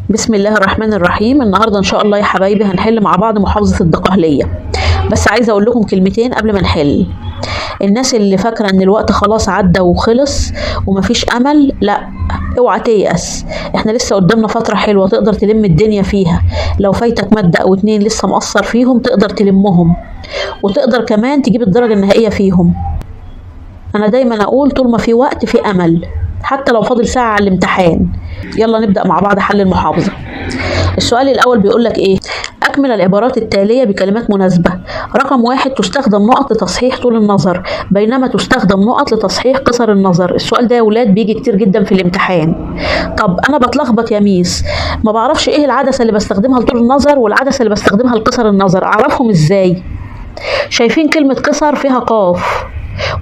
بسم الله الرحمن الرحيم. النهارده ان شاء الله يا حبايبي هنحل مع بعض محافظة الدقهلية. بس عايزه اقول لكم كلمتين قبل ما نحل. الناس اللي فاكره ان الوقت خلاص عدى وخلص ومفيش امل، لا، اوعى تيأس. احنا لسه قدامنا فتره حلوه تقدر تلم الدنيا فيها. لو فايتك ماده او اتنين لسه مقصر فيهم تقدر تلمهم، وتقدر كمان تجيب الدرجه النهائيه فيهم. انا دايما اقول طول ما في وقت في امل، حتى لو فاضل ساعه على الامتحان. يلا نبدأ مع بعض حل المحافظة. السؤال الأول بيقول لك إيه؟ أكمل العبارات التالية بكلمات مناسبة. رقم 1: تستخدم نقط لتصحيح طول النظر، بينما تستخدم نقط لتصحيح قصر النظر. السؤال ده يا ولاد بيجي كتير جدا في الامتحان. طب أنا بتلخبط يا ميس، ما بعرفش إيه العدسة اللي بستخدمها لطول النظر والعدسة اللي بستخدمها لقصر النظر، أعرفهم إزاي؟ شايفين كلمة قصر فيها قاف،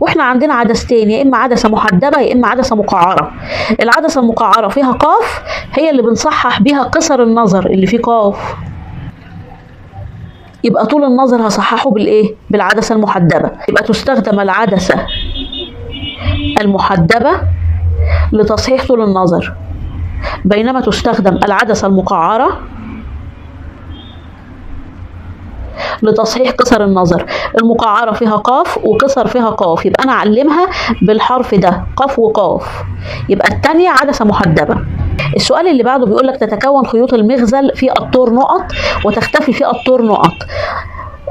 واحنا عندنا عدستين، يا اما عدسه محدبه يا اما عدسه مقعره. العدسه المقعره فيها قاف، هي اللي بنصحح بيها قصر النظر اللي فيه قاف. يبقى طول النظر هصححه بالايه؟ بالعدسه المحدبه. يبقى تستخدم العدسه المحدبه لتصحيح طول النظر، بينما تستخدم العدسه المقعره لتصحيح قصر النظر. المقعرة فيها قاف وقصر فيها قاف، يبقى أنا أعلمها بالحرف ده، قاف وقاف. يبقى التانية عدسة محدبة. السؤال اللي بعده بيقول لك تتكون خيوط المغزل في الطور نقط وتختفي في الطور نقط.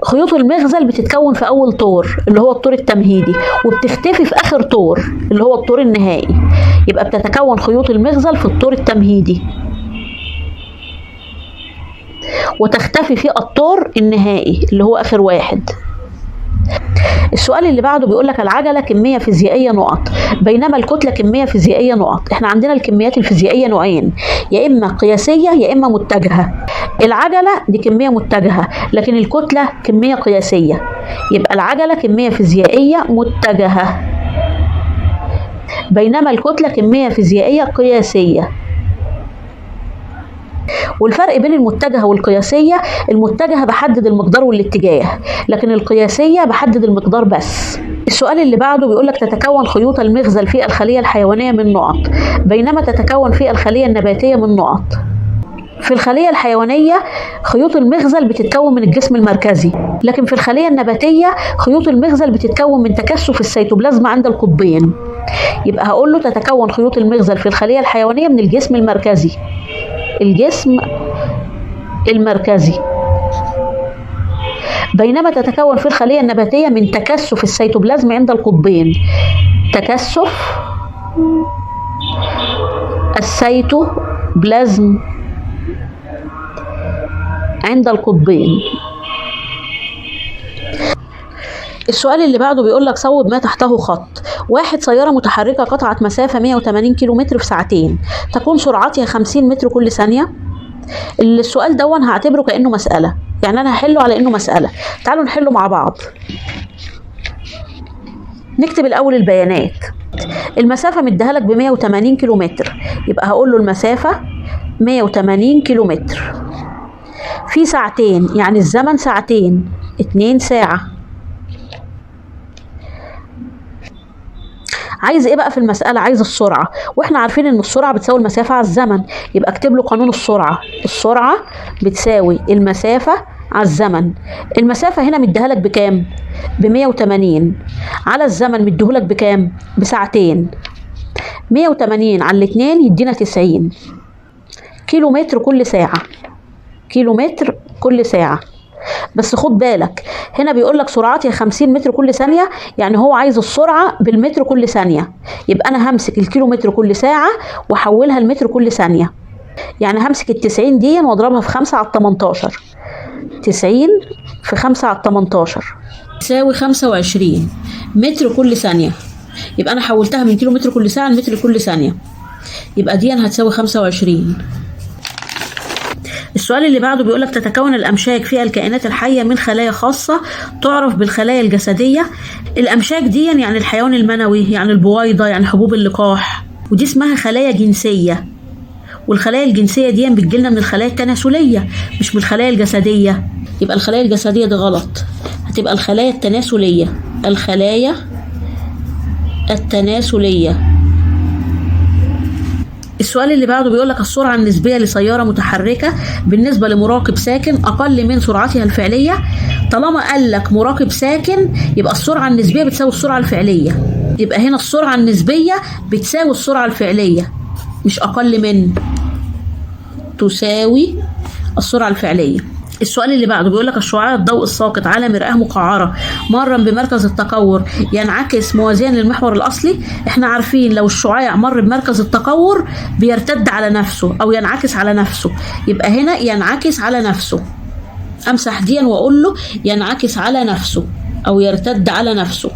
خيوط المغزل بتتكون في أول طور اللي هو الطور التمهيدي، وبتختفي في آخر طور اللي هو الطور النهائي. يبقى بتتكون خيوط المغزل في الطور التمهيدي وتختفي في الطور النهائي اللي هو آخر واحد. السؤال اللي بعده بيقول لك العجلة كمية فيزيائية نقط، بينما الكتلة كمية فيزيائية نقط. احنا عندنا الكميات الفيزيائية نوعين، يا إما قياسية يا إما متجهة. العجلة دي كمية متجهة، لكن الكتلة كمية قياسية. يبقى العجلة كمية فيزيائية متجهة، بينما الكتلة كمية فيزيائية قياسية. والفرق بين المتجهة والقياسية: المتجهة بحدد المقدار والاتجاه، لكن القياسية بحدد المقدار بس. السؤال اللي بعده بيقول لك تتكون خيوط المغزل في الخلية الحيوانية من نقط، بينما تتكون في الخلية النباتية من نقط. في الخلية الحيوانية خيوط المغزل بتتكون من الجسم المركزي، لكن في الخلية النباتية خيوط المغزل بتتكون من تكثف السيتوبلازم عند القطبين. يبقى هقول له تتكون خيوط المغزل في الخلية الحيوانية من الجسم المركزي، الجسم المركزي، بينما تتكون في الخلية النباتية من تكثف السيتوبلازم عند القطبين. تكثف السيتوبلازم عند القطبين. السؤال اللي بعده بيقول لك صوب ما تحته خط. 1: سيارة متحركة قطعت مسافة 180 كيلومتر في ساعتين، تكون سرعتها 50 متر كل ثانية. السؤال دون هعتبره كأنه مسألة، يعني أنا هحله على إنه مسألة. تعالوا نحله مع بعض. نكتب الأول البيانات. المسافة مديها لك ب 180 كيلومتر، يبقى هقول له المسافة 180 كيلومتر في ساعتين، يعني الزمن ساعتين، 2 ساعة. عايز ايه بقى في المسألة؟ عايز السرعة، واحنا عارفين ان السرعة بتساوي المسافة على الزمن. يبقى اكتب له قانون السرعة. السرعة بتساوي المسافة على الزمن. المسافة هنا مديها لك بكام؟ ب 180. على الزمن مديهولك بكام؟ بساعتين. 180 على 2 يدينا 90 كيلو متر كل ساعة. كيلو متر كل ساعة. بس خد بالك هنا بيقول لك سرعتها 50 متر كل ثانية، يعني هو عايز السرعة بالمتر كل ثانية. يبقى أنا همسك الكيلو متر كل ساعة وأحولها المتر كل ثانية. يعني همسك ال90 دي وأضربها في 5 على 18. 90 في 5 على 18 تساوي 25 متر كل ثانية. يبقى أنا حولتها من كيلو متر كل ساعة لمتر كل ثانية، يبقى دي هتساوي 25. السؤال اللي بعده بيقولك تتكون الأمشاج في الكائنات الحية من خلايا خاصة تعرف بالخلايا الجسدية. الأمشاج دي يعني الحيوان المنوي، يعني البويضة، يعني حبوب اللقاح، ودي اسمها خلايا جنسية. والخلايا الجنسية دي بتجيلنا من الخلايا التناسلية مش من الخلايا الجسدية. يبقى الخلايا الجسدية دي غلط، هتبقى الخلايا التناسلية. الخلايا التناسلية. السؤال اللي بعده بيقول لك السرعة النسبية لسيارة متحركة بالنسبة لمراقب ساكن أقل من سرعتها الفعلية. طالما قال لك مراقب ساكن يبقى السرعة النسبية بتساوي السرعة الفعلية، يبقى هنا السرعة النسبية بتساوي السرعة الفعلية، مش أقل من، تساوي السرعة الفعلية. السؤال اللي بعده بيقول لك الشعاع الضوء الساقط على مرآة مقعرة مرا بمركز التقور ينعكس موازيا للمحور الأصلي. احنا عارفين لو الشعاع مر بمركز التقور بيرتد على نفسه أو ينعكس على نفسه، يبقى هنا ينعكس على نفسه. أمسح ديا وأقول له ينعكس على نفسه أو يرتد على نفسه.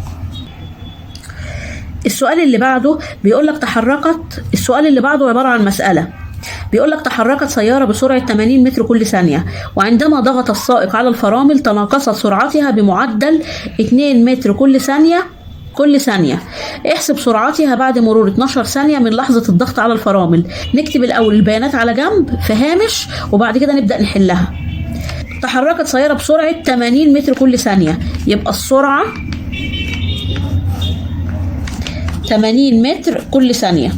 السؤال اللي بعده بيقول لك السؤال اللي بعده عبارة عن مسألة. بيقول لك تحركت سيارة بسرعة 80 متر كل ثانية، وعندما ضغط السائق على الفرامل تناقصت سرعتها بمعدل 2 متر كل ثانية. احسب سرعتها بعد مرور 12 ثانية من لحظة الضغط على الفرامل. نكتب الأول البيانات على جنب في هامش وبعد كده نبدأ نحلها. تحركت سيارة بسرعة 80 متر كل ثانية، يبقى السرعة 80 متر كل ثانية،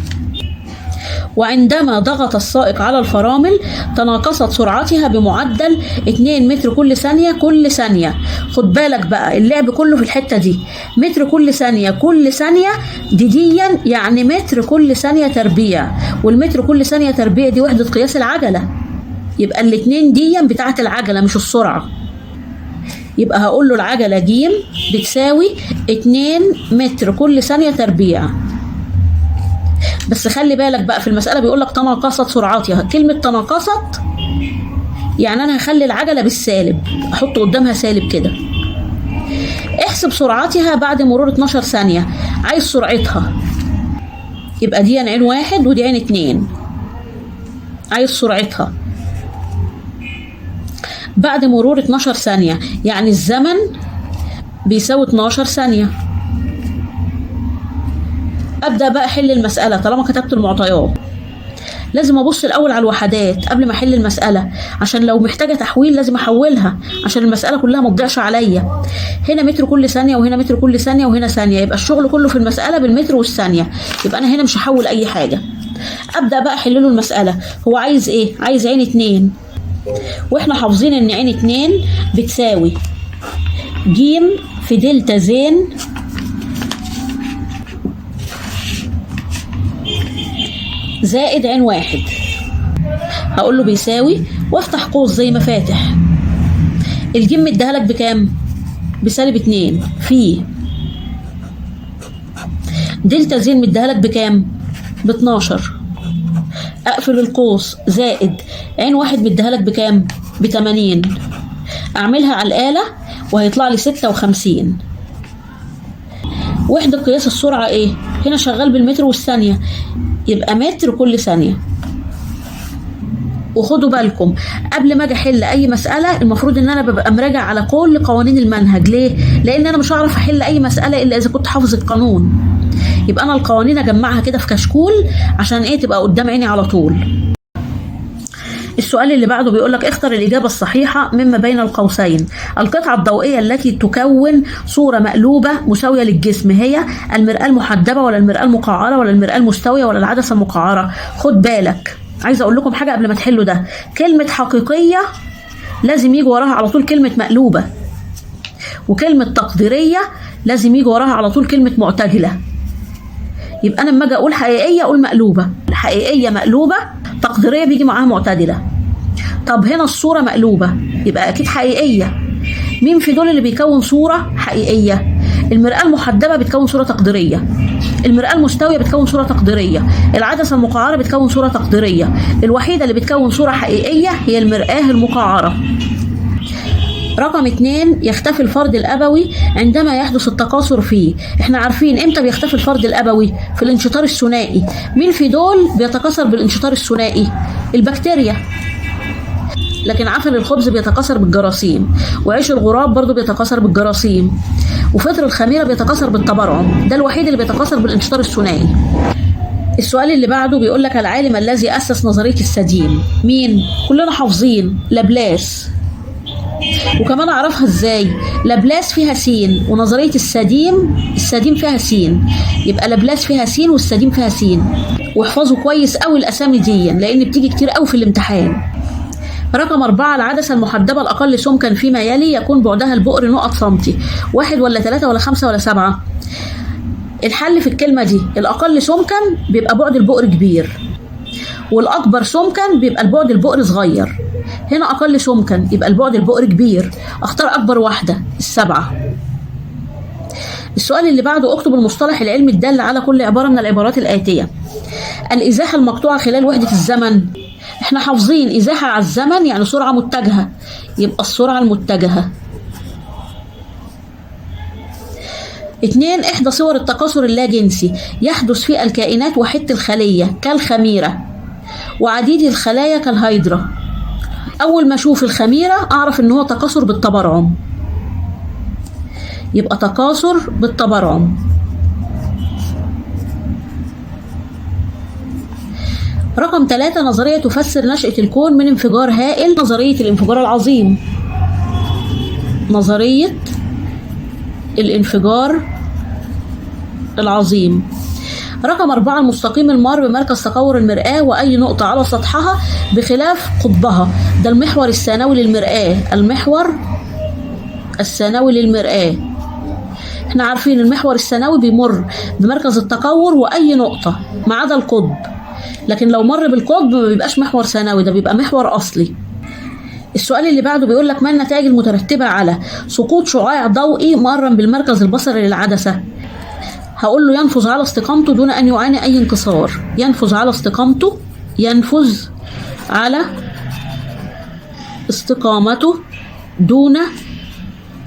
وعندما ضغط السائق على الفرامل تناقصت سرعتها بمعدل 2 متر كل ثانية. خد بالك بقى اللعب كله في الحتة دي، متر كل ثانية ديا يعني متر كل ثانية تربيع، والمتر كل ثانية تربيع دي وحدة قياس العجلة، يبقى الاتنين ديا بتاعة العجلة مش السرعة. يبقى هقول له العجلة ج بتساوي 2 متر كل ثانية تربيع. بس خلي بالك بقى في المسألة بيقول لك تناقصت سرعتها. كلمة تناقصت يعني أنا هخلي العجلة بالسالب، أحط قدامها سالب كده. احسب سرعتها بعد مرور 12 ثانية، عايز سرعتها، يبقى دي عين 1 ودي عين 2. عايز سرعتها بعد مرور 12 ثانية، يعني الزمن بيساوي 12 ثانية. أبدأ بقى أحل المسألة. طالما كتبت المعطيات لازم أبص الأول على الوحدات قبل ما أحل المسألة، عشان لو محتاجة تحويل لازم أحولها عشان المسألة كلها ما تضيعش عليا. هنا متر كل ثانية وهنا متر كل ثانية وهنا ثانية، يبقى الشغل كله في المسألة بالمتر والثانية، يبقى أنا هنا مش هحول أي حاجة. أبدأ بقى أحل له المسألة. هو عايز إيه؟ عايز عين 2، وإحنا حافظين إن عين 2 بتساوي ج في دلتا زين زائد عين 1. هقول له بيساوي وافتح قوس زي ما فاتح. الجيم اديها لك بكام؟ بسالب 2 في دلتا زين مديها لك بكام؟ ب12. اقفل القوس زائد عين 1 مديها لك بكام؟ ب80. اعملها على الآلة وهيطلع لي 56. وحدة قياس السرعة ايه؟ هنا شغال بالمتر والثانية، يبقى متر كل ثانية. وخدوا بالكم قبل ما اجي احل اي مسألة المفروض ان انا ببقى مراجع على كل قوانين المنهج. ليه؟ لان انا مش هعرف احل اي مسألة الا اذا كنت حافظ القانون. يبقى انا القوانين اجمعها كده في كشكول عشان ايه؟ تبقى قدام عيني على طول. السؤال اللي بعده بيقول لك اختر الإجابة الصحيحة مما بين القوسين. القطعة الضوئية التي تكون صورة مقلوبة مساوية للجسم هي المرآة المحدبة ولا المرآة المقعرة ولا المرآة المستوية ولا العدسة المقعرة؟ خد بالك، عايزة أقول لكم حاجة قبل ما تحلوا ده. كلمة حقيقية لازم يجي وراها على طول كلمة مقلوبة، وكلمة تقديرية لازم يجي وراها على طول كلمة معتدلة. يبقى أنا لما أجي أقول حقيقية أقول مقلوبة، الحقيقية مقلوبة، تقديرية بيجي معاها معتدلة. طب هنا الصورة مقلوبة يبقى أكيد حقيقية. مين في دول اللي بيكون صورة حقيقية؟ المرآة المحدبة بتكون صورة تقديرية، المرآة المستوية بتكون صورة تقديرية، العدسة المقعرة بتكون صورة تقديرية. الوحيدة اللي بتكون صورة حقيقية هي المرآة المقعرة. رقم 2 يختفي الفرد الأبوي عندما يحدث التكاثر فيه. احنا عارفين امتى بيختفي الفرد الأبوي؟ في الانشطار الثنائي. مين في دول بيتكاثر بالانشطار الثنائي؟ البكتيريا. لكن عفن الخبز بيتكاثر بالجراثيم، وعيش الغراب برضو بيتكاثر بالجراثيم، وفطر الخميرة بيتكاثر بالتبرعم. ده الوحيد اللي بيتكاثر بالانشطار الثنائي. السؤال اللي بعده بيقول لك العالم الذي أسس نظرية السديم مين؟ كلنا حافظين، لابلاس. وكمان اعرفها ازاي؟ لابلاس فيها س ونظريه السديم فيها س، يبقى لابلاس فيها س والسديم فيها س. واحفظوا كويس قوي الاسامي دي لان بتيجي كتير قوي في الامتحان. رقم 4، العدسة المحدبة الأقل سمكا فيما يلي يكون بعدها البؤر نقط سنتي، 1 ولا 3 ولا 5 ولا 7؟ الحل في الكلمة دي، الأقل سمكا بيبقى بعد البؤر كبير، والأكبر سمكا بيبقى البعد البؤر صغير. هنا أقل سمكا يبقى البعد البؤر كبير، أختار أكبر واحدة 7. السؤال اللي بعده، اكتب المصطلح العلمي الدال على كل عبارة من العبارات الآتية. الإزاحة المقطوعة خلال وحدة الزمن. احنا حافظين إزاحة على الزمن يعني سرعة متجهة، يبقى السرعة المتجهة. 2، إحدى صور التكاثر اللاجنسي يحدث في الكائنات وحيدة الخلية كالخميرة، وعديد الخلايا كالهيدرا. أول ما أشوف الخميرة أعرف إن هو تكاثر بالتبرعم، يبقى تكاثر بالتبرعم. رقم 3، نظرية تفسر نشأة الكون من انفجار هائل، نظرية الانفجار العظيم. نظرية الانفجار العظيم. رقم 4، المستقيم المار بمركز تكور المرآة وأي نقطة على سطحها بخلاف قطبها. ده المحور الثانوي للمرآة، المحور الثانوي للمرآة. احنا عارفين المحور الثانوي بيمر بمركز التكور وأي نقطة ما عدا القطب، لكن لو مر بالقطب ما بيبقاش محور ثانوي، ده بيبقى محور أصلي. السؤال اللي بعده بيقول لك ما النتائج المترتبة على سقوط شعاع ضوئي مقرب بالمركز البصري للعدسة؟ هقول له ينفذ على استقامته دون أن يعاني أي انكسار. ينفذ على استقامته، ينفذ على استقامته دون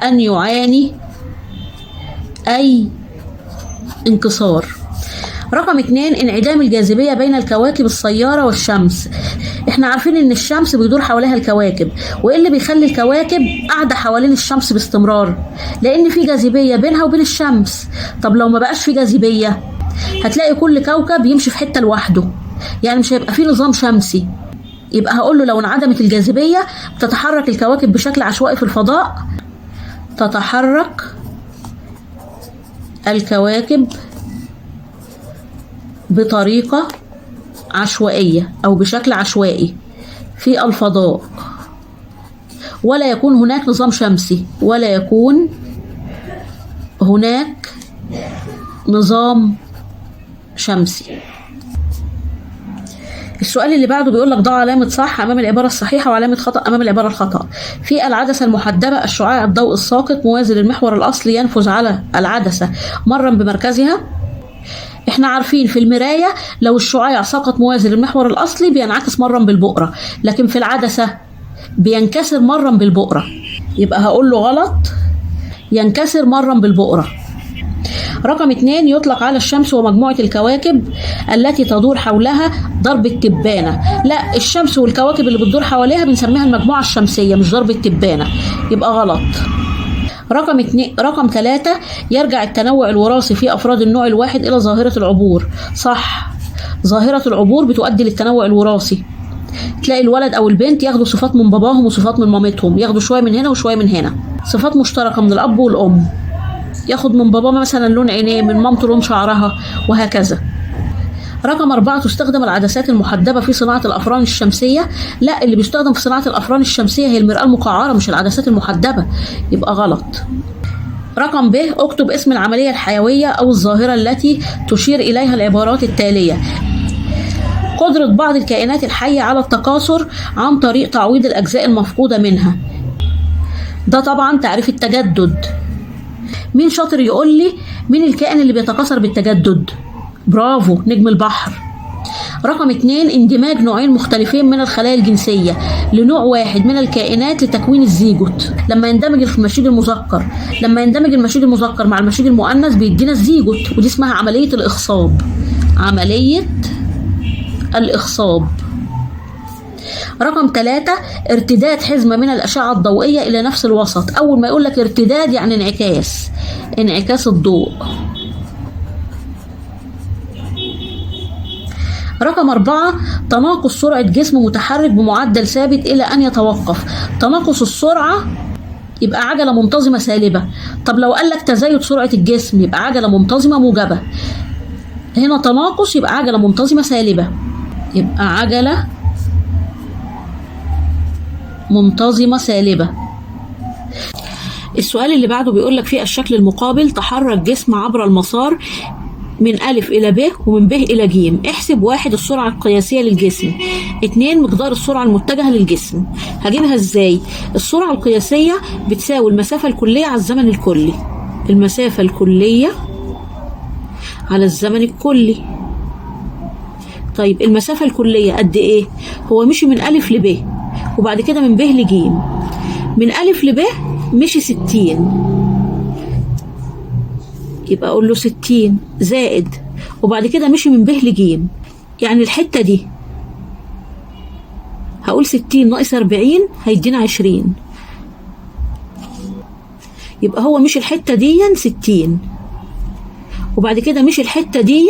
أن يعاني أي انكسار. رقم 2، انعدام الجاذبية بين الكواكب السيارة والشمس. احنا عارفين ان الشمس بيدور حواليها الكواكب، وايه اللي بيخلي الكواكب قاعدة حوالين الشمس باستمرار؟ لان في جاذبية بينها وبين الشمس. طب لو ما بقاش في جاذبية هتلاقي كل كوكب يمشي في حتة لوحده، يعني مش هيبقى في نظام شمسي. يبقى هقول له لو انعدمت الجاذبية تتحرك الكواكب بشكل عشوائي في الفضاء. تتحرك الكواكب بطريقة عشوائية أو بشكل عشوائي في الفضاء، ولا يكون هناك نظام شمسي، ولا يكون هناك نظام شمسي. السؤال اللي بعده بيقول لك ضع علامة صح أمام العبارة الصحيحة وعلامة خطأ أمام العبارة الخطأ. في العدسة المحدبة الشعاع الضوء الساقط موازي للمحور الأصلي ينفذ على العدسة مرا بمركزها. احنا عارفين في المراية لو الشعاع سقط موازي للمحور الأصلي بينعكس مرا بالبؤرة، لكن في العدسة بينكسر مرا بالبؤرة، يبقى هقول له غلط، ينكسر مرا بالبؤرة. رقم 2، يطلق على الشمس ومجموعة الكواكب التي تدور حولها ضرب التبانة. لا، الشمس والكواكب اللي بتدور حواليها بنسميها المجموعة الشمسية مش ضرب التبانة، يبقى غلط. رقم 3، يرجع التنوع الوراثي في أفراد النوع الواحد إلى ظاهرة العبور. صح، ظاهرة العبور بتؤدي للتنوع الوراثي. تلاقي الولد أو البنت ياخدوا صفات من باباهم وصفات من مامتهم، ياخدوا شوية من هنا وشوية من هنا، صفات مشتركة من الأب والأم. ياخد من باباه مثلا لون عينيه، من مامته لون شعرها، وهكذا. رقم 4، تستخدم العدسات المحدبة في صناعة الأفران الشمسية. لا، اللي بيستخدم في صناعة الأفران الشمسية هي المرآة المقعرة مش العدسات المحدبة، يبقى غلط. رقم ب، اكتب اسم العملية الحيوية أو الظاهرة التي تشير إليها العبارات التالية. قدرة بعض الكائنات الحية على التكاثر عن طريق تعويض الأجزاء المفقودة منها. ده طبعا تعريف التجدد. مين شاطر يقول لي مين الكائن اللي بيتكاثر بالتجدد؟ برافو، نجم البحر. رقم 2، اندماج نوعين مختلفين من الخلايا الجنسية لنوع واحد من الكائنات لتكوين الزيجوت. لما يندمج المشيد المذكر مع المشيد المؤنث بيدينا الزيجوت، ودي اسمها عملية الإخصاب. عملية الإخصاب. رقم 3، ارتداد حزمة من الأشعة الضوئية إلى نفس الوسط. أول ما يقول لك ارتداد يعني انعكاس الضوء. رقم 4 تناقص سرعة جسم متحرك بمعدل ثابت إلى أن يتوقف. تناقص السرعة يبقى عجلة منتظمة سالبة. طب لو قال لك تزايد سرعة الجسم يبقى عجلة منتظمة موجبة. هنا تناقص يبقى عجلة منتظمة سالبة، يبقى عجلة منتظمة سالبة. السؤال اللي بعده بيقول لك في الشكل المقابل تحرك جسم عبر المسار من أ إلى ب ومن ب إلى ج. احسب 1 السرعة القياسية للجسم، 2 مقدار السرعة المتجهة للجسم. هجيبها ازاي؟ السرعة القياسية بتساوي المسافة الكلية على الزمن الكلي. المسافة الكلية على الزمن الكلي. طيب المسافة الكلية قد ايه؟ هو مشي من أ لب وبعد كده من ب لج. من أ لب مشي 60، يبقى اقول له 60 زائد وبعد كده مشي من ب لج. يعني الحته دي هقول 60 ناقص 40 هيدينا 20، يبقى هو مشي الحته دي 60 وبعد كده مشي الحته دي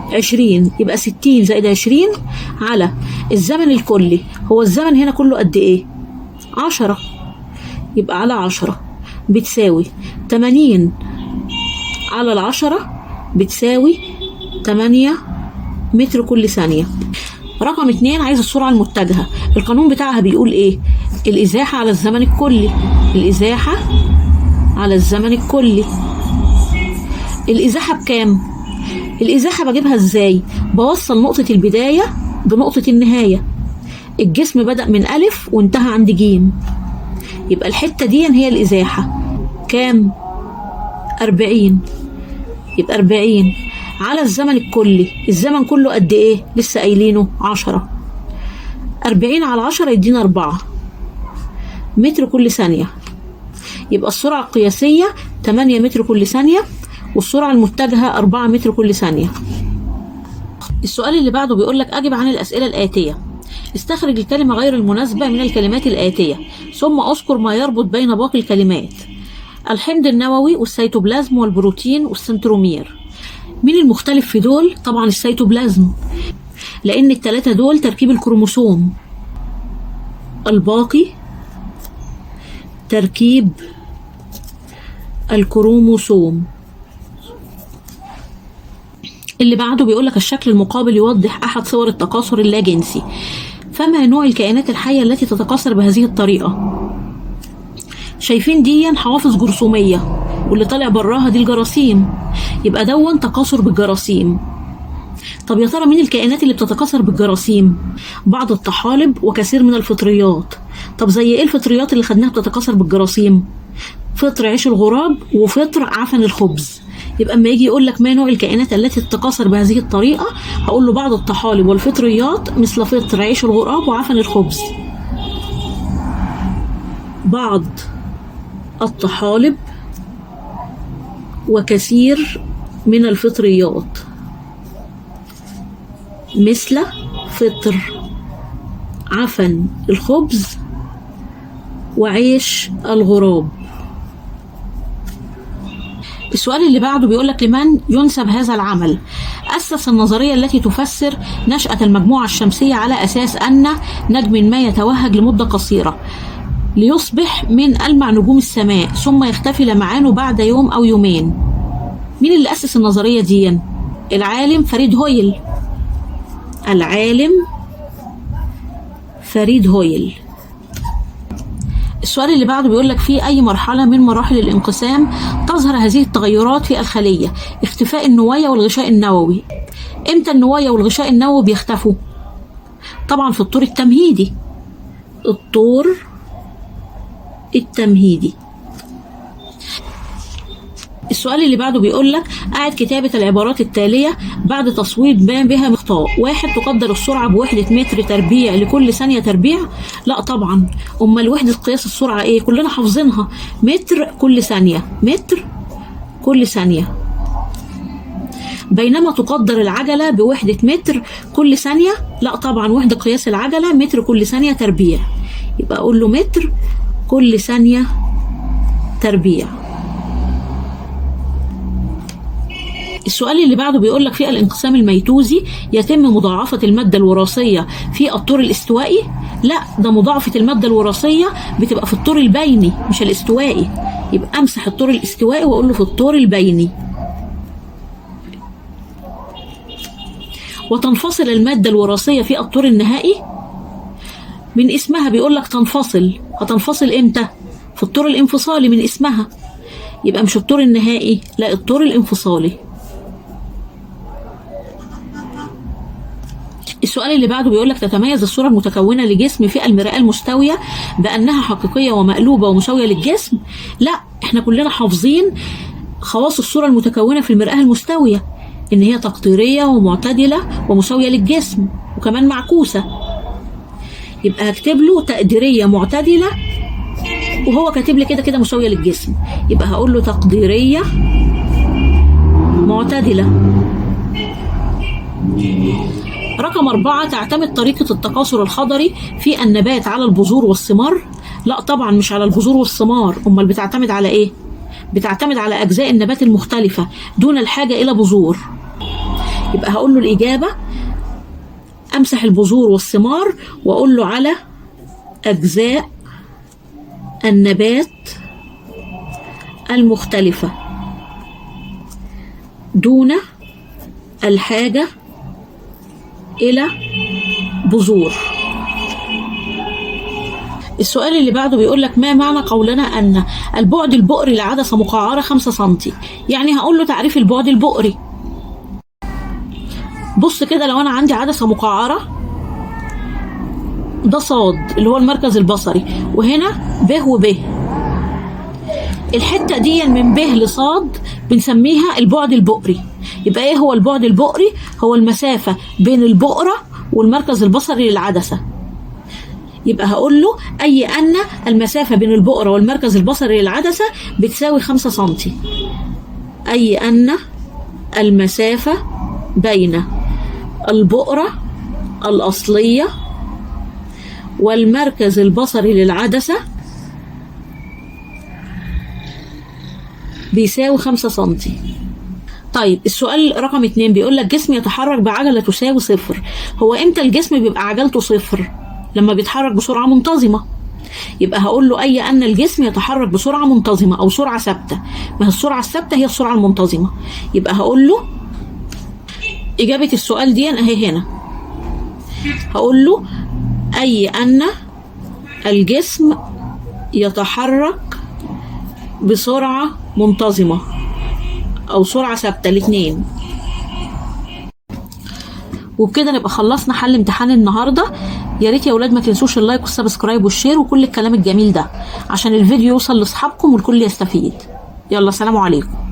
20، يبقى 60 زائد 20 على الزمن الكلي. هو الزمن هنا كله قد ايه؟ 10، يبقى على 10 بتساوي 80 على 10 بتساوي 8 متر كل ثانية. رقم 2 عايز السرعة المتجهة. القانون بتاعها بيقول ايه؟ الإزاحة على الزمن الكلي. الإزاحة على الزمن الكلي. الإزاحة بكام؟ الإزاحة بجيبها ازاي؟ بوصل نقطة البداية بنقطة النهاية. الجسم بدأ من أ وانتهى عند ج، يبقى الحتة دي هي الإزاحة. كام؟ 40، يبقى 40 على الزمن الكلي. الزمن كله قد ايه؟ لسه قايلينه 10. 40 على 10 يدينا 4 متر كل ثانية. يبقى السرعة القياسية 8 متر كل ثانية والسرعة المتجهة 4 متر كل ثانية. السؤال اللي بعده بيقول لك أجب عن الأسئلة الآتية. استخرج الكلمة غير المناسبة من الكلمات الآتية ثم أذكر ما يربط بين باقي الكلمات. الحمض النووي والسيتوبلازم والبروتين والسنترومير. مين المختلف في دول؟ طبعا السيتوبلازم، لأن الثلاثة دول تركيب الكروموسوم. الباقي تركيب الكروموسوم. اللي بعده بيقولك الشكل المقابل يوضح أحد صور التكاثر اللاجنسي. فما نوع الكائنات الحية التي تتكاثر بهذه الطريقة؟ شايفين دي حوافظ جرثومية واللي طالع براها دي الجراثيم، يبقى دون تكاثر بالجراثيم. طب يا ترى مين الكائنات اللي بتتكاثر بالجراثيم؟ بعض الطحالب وكثير من الفطريات. طب زي ايه الفطريات اللي خدناها بتتكاثر بالجراثيم؟ فطر عيش الغراب وفطر عفن الخبز. يبقى اما يجي يقول لك ما نوع الكائنات التي تتكاثر بهذه الطريقة، هقول له بعض الطحالب والفطريات مثل فطر عيش الغراب وعفن الخبز. بعض الطحالب وكثير من الفطريات مثل فطر عفن الخبز وعيش الغراب. السؤال اللي بعده بيقولك لمن ينسب هذا العمل؟ أسس النظرية التي تفسر نشأة المجموعة الشمسية على أساس أن نجم ما يتوهج لمدة قصيرة ليصبح من ألمع نجوم السماء ثم يختفي لمعانه بعد يوم أو يومين. مين اللي أسس النظرية دي؟ العالم فريد هويل. العالم فريد هويل. السؤال اللي بعده بيقول لك في أي مرحلة من مراحل الانقسام تظهر هذه التغيرات في الخلية؟ اختفاء النوايا والغشاء النووي. امتى النوايا والغشاء النووي بيختفوا؟ طبعا في الطور التمهيدي. الطور التمهيدي. السؤال اللي بعده بيقول لك أعد كتابة العبارات التالية بعد تصويب ما بها مخطاء. 1 تقدر السرعة بوحدة متر تربيع لكل ثانية تربيع. لا طبعا، أمال وحدة قياس السرعة إيه؟ كلنا حافظينها، متر كل ثانية. متر كل ثانية. بينما تقدر العجلة بوحدة متر كل ثانية. لا طبعا، وحدة قياس العجلة متر كل ثانية تربيع، يبقى أقول له متر كل ثانية تربيع. السؤال اللي بعده بيقول لك في الانقسام الميتوزي يتم مضاعفة المادة الوراثية في الطور الاستوائي؟ لا، ده مضاعفة المادة الوراثية بتبقى في الطور البيني مش الاستوائي. يبقى امسح الطور الاستوائي واقول له في الطور البيني. وتنفصل المادة الوراثية في الطور النهائي؟ من اسمها بيقول لك تنفصل. هتنفصل امتى؟ في الطور الانفصالي من اسمها. يبقى مش الطور النهائي، لا الطور الانفصالي. السؤال اللي بعده بيقول لك تتميز الصورة المتكونة لجسم في المرآة المستوية بأنها حقيقية ومقلوبة ومساوية للجسم؟ لا، احنا كلنا حافظين خواص الصورة المتكونة في المرآة المستوية، ان هي تقديرية ومعتدلة ومساوية للجسم وكمان معكوسة. يبقى هكتب له تقديرية معتدلة، وهو كاتب لي كده كده مساوية للجسم، يبقى هقول له تقديرية معتدلة. رقم 4، تعتمد طريقة التكاثر الخضري في النبات على البذور والثمار؟ لا طبعا مش على البذور والثمار، امال بتعتمد على ايه؟ بتعتمد على اجزاء النبات المختلفة دون الحاجة الى بذور. يبقى هقول له الاجابة امسح البذور والثمار واقول له على اجزاء النبات المختلفة دون الحاجة إلى بذور. السؤال اللي بعده بيقول لك ما معنى قولنا أن البعد البؤري لعدسة مقعرة 5 سنتي؟ يعني هقول له تعريف البعد البؤري. بص كده، لو أنا عندي عدسة مقعرة، ده صاد اللي هو المركز البصري، وهنا ب وب. الحتة دي من ب لصاد بنسميها البعد البؤري. يبقى ايه هو البعد البؤري؟ هو المسافة بين البؤرة والمركز البصري للعدسة. يبقى هقول له أي أن المسافة بين البؤرة والمركز البصري للعدسة بتساوي 5 سنتي. أي أن المسافة بين البؤرة الأصلية والمركز البصري للعدسة بيساوي 5 سنتي. طيب السؤال رقم 2 بيقول لك جسم يتحرك بعجلة تساوي 0. هو امتى الجسم بيبقى عجلته 0؟ لما بيتحرك بسرعة منتظمة. يبقى هقول له أي أن الجسم يتحرك بسرعة منتظمة أو سرعة ثابتة. ما هي السرعة الثابتة هي السرعة المنتظمة. يبقى هقول له إجابة السؤال دي أهي هنا. هقول له أي أن الجسم يتحرك بسرعة منتظمة أو سرعة ثابتة، الاتنين. وبكده نبقى خلصنا حل امتحان النهارده. يا ريت يا ولاد ما تنسوش اللايك والسبسكرايب والشير وكل الكلام الجميل ده عشان الفيديو يوصل لاصحابكم والكل يستفيد. يلا سلام عليكم.